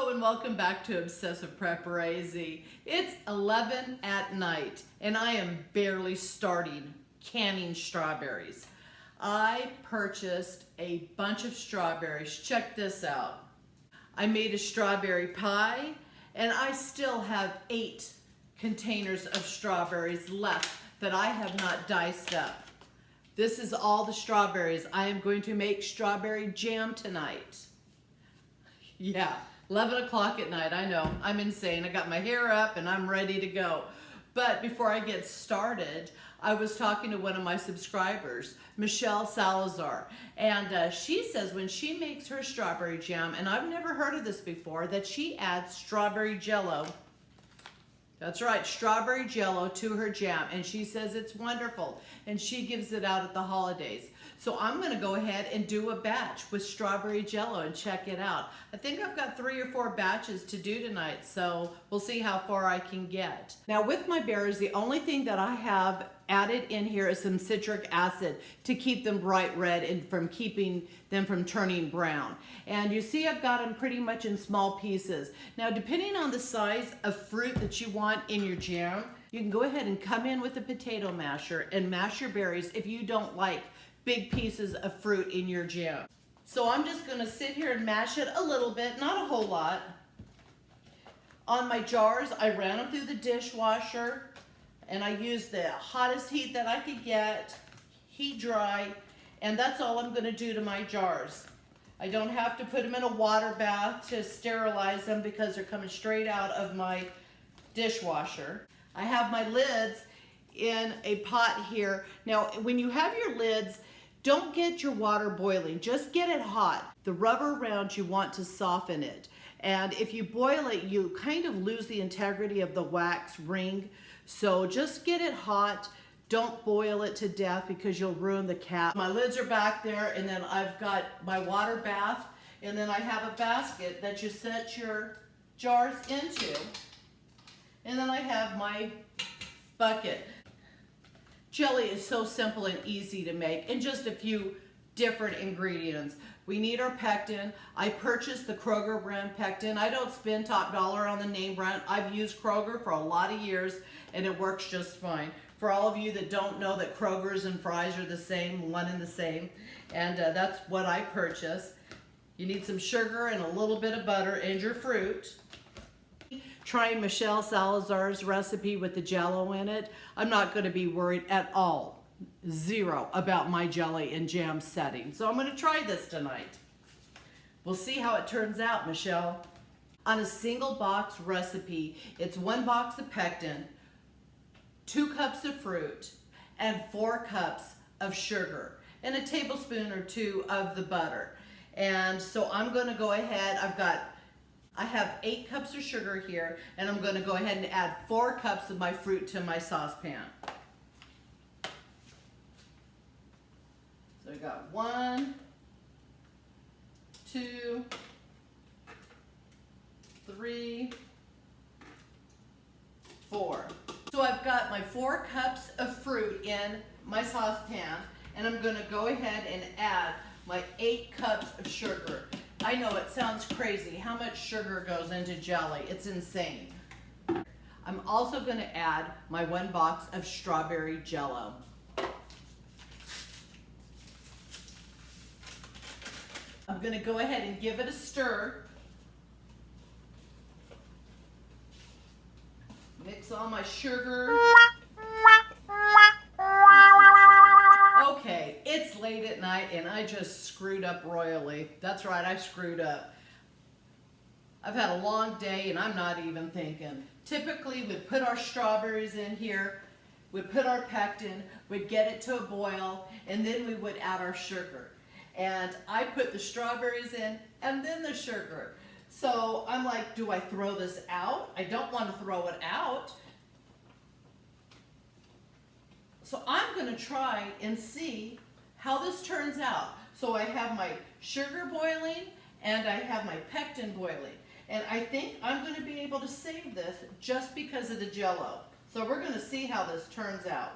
Hello and welcome back to Obsessive Preparation. It's 11 at night and I am barely starting canning strawberries. I purchased a bunch of strawberries. Check this out. I made a strawberry pie and I still have 8 containers of strawberries left that I have not diced up. This is all the strawberries. I am going to make strawberry jam tonight. Yeah, 11 o'clock at night, I know, I'm insane. I got my hair up and I'm ready to go. But before I get started, I was talking to one of my subscribers, Michelle Salazar, and she says when she makes her strawberry jam, and I've never heard of this before, that she adds strawberry jello. That's right, strawberry jello to her jam, and she says it's wonderful, and she gives it out at the holidays. So I'm gonna go ahead and do a batch with strawberry jello and check it out. I think I've got 3 or 4 batches to do tonight, so we'll see how far I can get. Now with my berries, the only thing that I have added in here is some citric acid to keep them bright red and from keeping them from turning brown. And you see I've got them pretty much in small pieces. Now depending on the size of fruit that you want in your jam, you can go ahead and come in with a potato masher and mash your berries if you don't like big pieces of fruit in your jam. So I'm just gonna sit here and mash it a little bit, not a whole lot. On my jars, I ran them through the dishwasher and I used the hottest heat that I could get, heat dry, and that's all I'm gonna do to my jars. I don't have to put them in a water bath to sterilize them because they're coming straight out of my dishwasher. I have my lids in a pot here. Now, when you have your lids, don't get your water boiling, just get it hot. The rubber round, you want to soften it. And if you boil it, you kind of lose the integrity of the wax ring. So just get it hot. Don't boil it to death because you'll ruin the cap. My lids are back there, and then I've got my water bath, and then I have a basket that you set your jars into. And then I have my bucket. Jelly is so simple and easy to make, and just a few different ingredients. We need our pectin. I purchased the Kroger brand pectin. I don't spend top dollar on the name brand. I've used Kroger for a lot of years and it works just fine. For all of you that don't know that Krogers and fries are the same, one and the same, and that's what I purchased. You need some sugar and a little bit of butter and your fruit. Trying Michelle Salazar's recipe with the jello in it, I'm not going to be worried at all, zero, about my jelly and jam setting. So I'm going to try this tonight. We'll see how it turns out, Michelle. On a single box recipe, it's 1 box of pectin, 2 cups of fruit, and 4 cups of sugar, and a tablespoon or 2 of the butter. And so I'm going to go ahead, I have 8 cups of sugar here, and I'm going to go ahead and add 4 cups of my fruit to my saucepan. So I got 1, 2, 3, 4. So I've got my 4 cups of fruit in my saucepan, and I'm going to go ahead and add my 8 cups of sugar. I know it sounds crazy how much sugar goes into jelly. It's insane. I'm also going to add my 1 box of strawberry jello. I'm going to go ahead and give it a stir. Mix all my sugar. Okay, it's late at night and I just screwed up royally. That's right, I screwed up. I've had a long day and I'm not even thinking. Typically, we'd put our strawberries in here, we'd put our pectin, we'd get it to a boil, and then we would add our sugar. And I put the strawberries in and then the sugar. So I'm like, do I throw this out? I don't want to throw it out. So I'm going to try and see how this turns out. So I have my sugar boiling and I have my pectin boiling. And I think I'm going to be able to save this just because of the jello. So we're going to see how this turns out.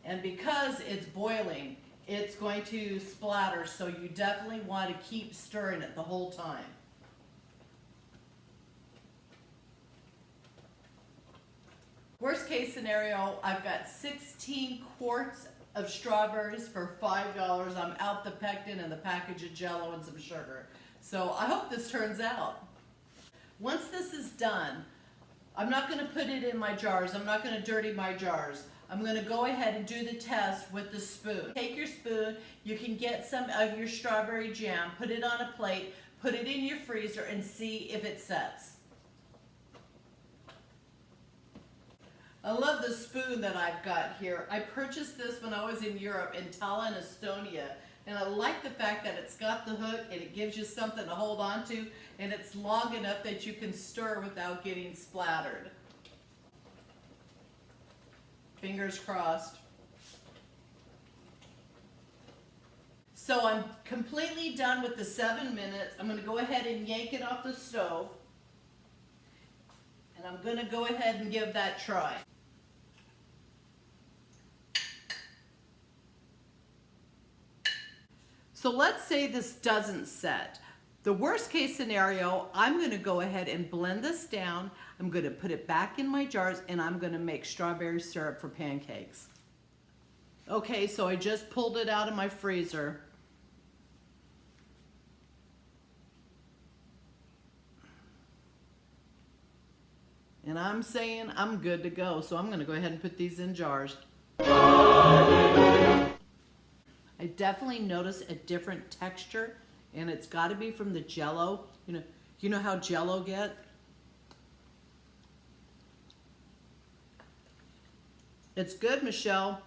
And because it's boiling, it's going to splatter, so you definitely want to keep stirring it the whole time. Worst case scenario, I've got 16 quarts of strawberries for $5. I'm out the pectin and the package of Jello and some sugar. So I hope this turns out. Once this is done, I'm not going to put it in my jars. I'm not going to dirty my jars. I'm going to go ahead and do the test with the spoon. Take your spoon, you can get some of your strawberry jam, put it on a plate, put it in your freezer and see if it sets. I love the spoon that I've got here. I purchased this when I was in Europe, in Tallinn, Estonia, and I like the fact that it's got the hook and it gives you something to hold on to, and it's long enough that you can stir without getting splattered. Fingers crossed. So I'm completely done with the 7 minutes. I'm going to go ahead and yank it off the stove, and I'm going to go ahead and give that a try. So let's say this doesn't set. The worst case scenario, I'm going to go ahead and blend this down. I'm going to put it back in my jars and I'm going to make strawberry syrup for pancakes. Okay, so I just pulled it out of my freezer. And I'm saying I'm good to go, so I'm going to go ahead and put these in jars. I definitely notice a different texture, and it's got to be from the Jello. You know how Jello get? It's good, Michelle.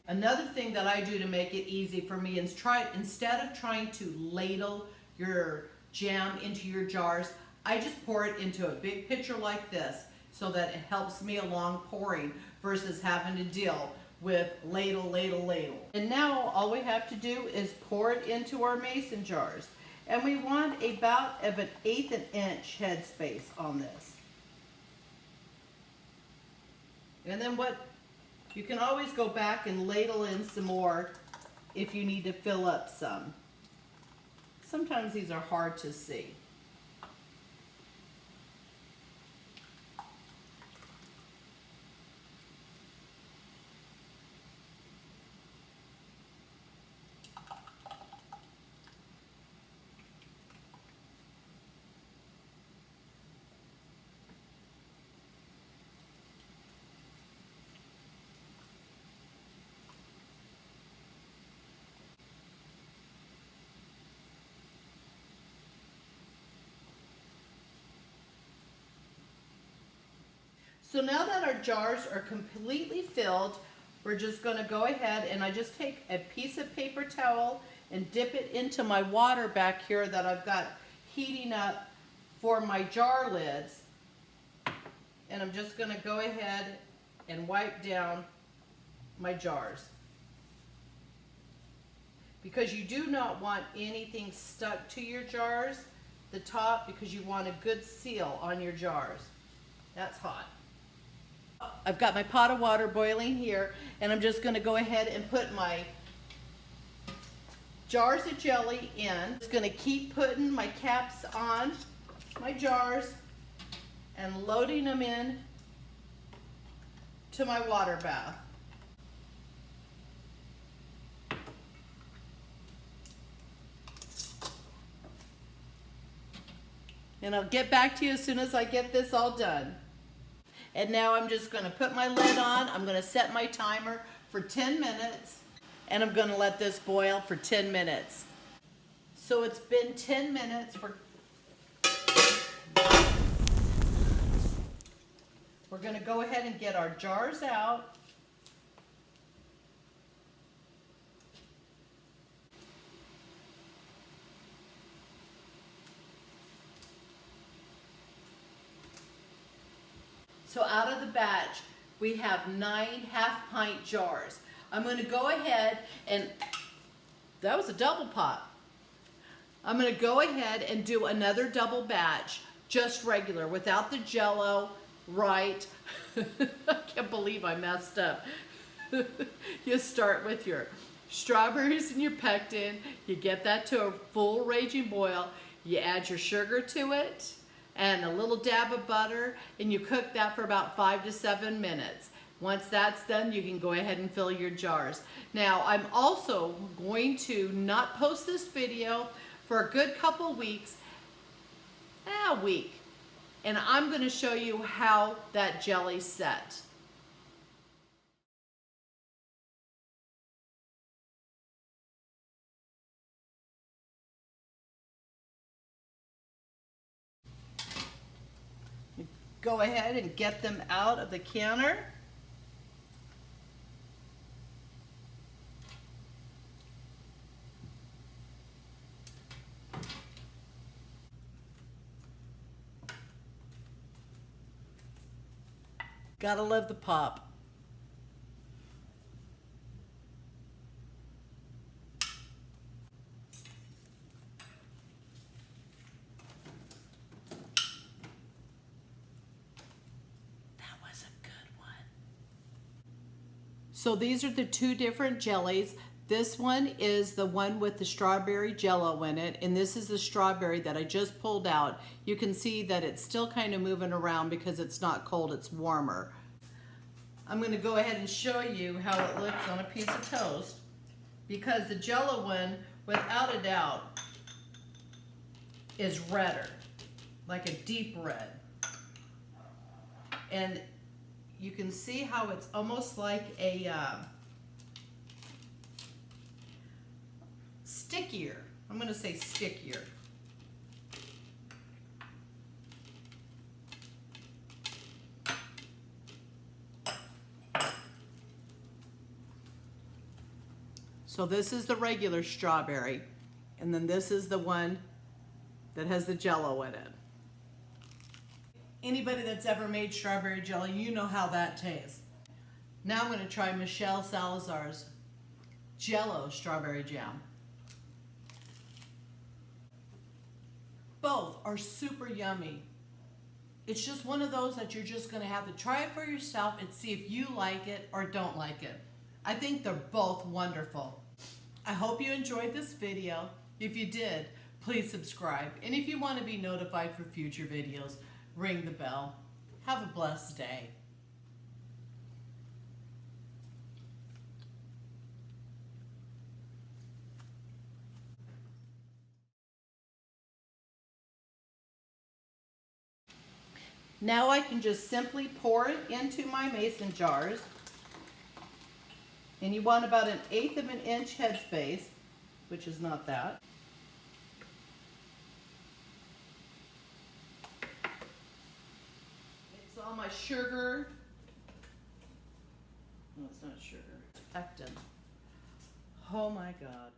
Another thing that I do to make it easy for me is instead of trying to ladle your jam into your jars, I just pour it into a big pitcher like this so that it helps me along pouring versus having to deal with ladle, ladle, ladle. And now all we have to do is pour it into our mason jars. And we want about of an 1/8 inch headspace on this. And then you can always go back and ladle in some more if you need to fill up some. Sometimes these are hard to see. So now that our jars are completely filled, we're just going to go ahead and I just take a piece of paper towel and dip it into my water back here that I've got heating up for my jar lids. And I'm just going to go ahead and wipe down my jars. Because you do not want anything stuck to your jars, the top, because you want a good seal on your jars. That's hot. I've got my pot of water boiling here, and I'm just going to go ahead and put my jars of jelly in. Just going to keep putting my caps on my jars and loading them in to my water bath. And I'll get back to you as soon as I get this all done. And now I'm just going to put my lid on. I'm going to set my timer for 10 minutes. And I'm going to let this boil for 10 minutes. So it's been 10 minutes. We're going to go ahead and get our jars out. So out of the batch, we have 9 half-pint jars. I'm going to go ahead and, that was a double pot. I'm going to go ahead and do another double batch, just regular, without the Jello, right? I can't believe I messed up. You start with your strawberries and your pectin, you get that to a full raging boil, you add your sugar to it, and a little dab of butter, and you cook that for about 5 to 7 minutes. Once that's done, you can go ahead and fill your jars. Now, I'm also going to not post this video for a good couple weeks, a week, and I'm going to show you how that jelly's set. Go ahead and get them out of the counter. Gotta love the pop. So these are the two different jellies. This one is the one with the strawberry jello in it, and this is the strawberry that I just pulled out. You can see that it's still kind of moving around because it's not cold, it's warmer. I'm going to go ahead and show you how it looks on a piece of toast, because the jello one, without a doubt, is redder, like a deep red. And you can see how it's almost like a stickier. I'm going to say stickier. So this is the regular strawberry, and then this is the one that has the jello in it. Anybody that's ever made strawberry jelly, you know how that tastes. Now I'm going to try Michelle Salazar's Jello Strawberry Jam. Both are super yummy. It's just one of those that you're just going to have to try it for yourself and see if you like it or don't like it. I think they're both wonderful. I hope you enjoyed this video. If you did, please subscribe. And if you want to be notified for future videos, ring the bell. Have a blessed day. Now I can just simply pour it into my mason jars. And you want about 1/8 of an inch headspace, which is not that. All my sugar. No, it's not sugar. It's pectin. Oh my God.